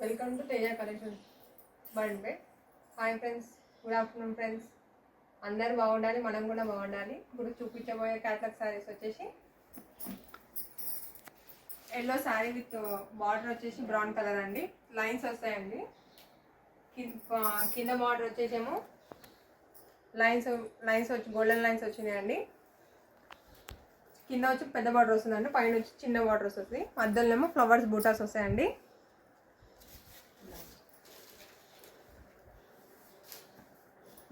Welcome to Teja collections బండ్పే. Hi friends, good afternoon friends. అందరు బాగుండాలి, మనం కూడా బాగుండాలి. ఇప్పుడు చూపించబోయే క్యాటలాగ్ శారీస్ వచ్చేసి ఎల్లో శారీ విత్ బార్డర్ వచ్చేసి బ్రౌన్ కలర్ అండి. లైన్స్ వస్తాయండి. కింద బార్డర్ వచ్చేసేమో లైన్స్ వచ్చి గోల్డెన్ లైన్స్ వచ్చినాయండి. కింద వచ్చి పెద్ద బార్డర్ వస్తుందండి, పైన వచ్చి చిన్న బార్డర్ వస్తుంది. మధ్యలోనేమో ఫ్లవర్స్ బూటాస్ వస్తాయండి.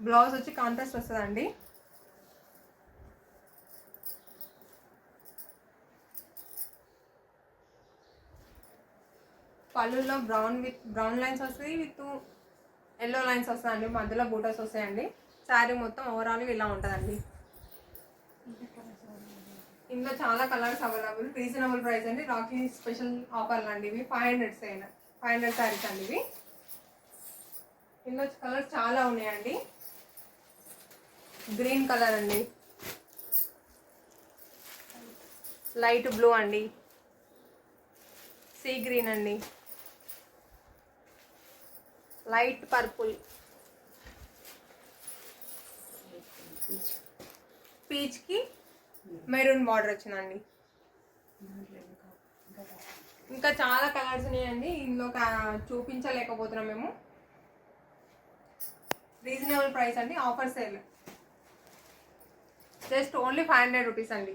బ్లౌజ్ వచ్చి కాంట్రాస్ట్ వస్తుందండి. పళ్ళులో బ్రౌన్ లైన్స్ వస్తాయి, విత్ ఎల్లో లైన్స్ వస్తాయండి. మధ్యలో బూటాస్ వస్తాయండి. శారీ మొత్తం ఓవరాల్ ఇలా ఉంటుందండి. ఇందులో చాలా కలర్స్ అవైలబుల్, రీజనబుల్ ప్రైస్ అండి. రాఖీ స్పెషల్ ఆఫర్లు అండి ఇవి. 500 శారీస్ అండి ఇవి. ఇందులో కలర్స్ చాలా ఉన్నాయండి. గ్రీన్ కలర్ అండి, లైట్ బ్లూ అండి, సీ గ్రీన్ అండి, లైట్ పర్పుల్, పీచ్కి మెరూన్ బార్డర్ వచ్చిందండి. ఇంకా చాలా కలర్స్ ఉన్నాయండి. ఇందులో చూపించలేకపోతున్నాం మేము. రీజనబుల్ ప్రైస్ అండి, offer sale. Just only 500 rupees అండి.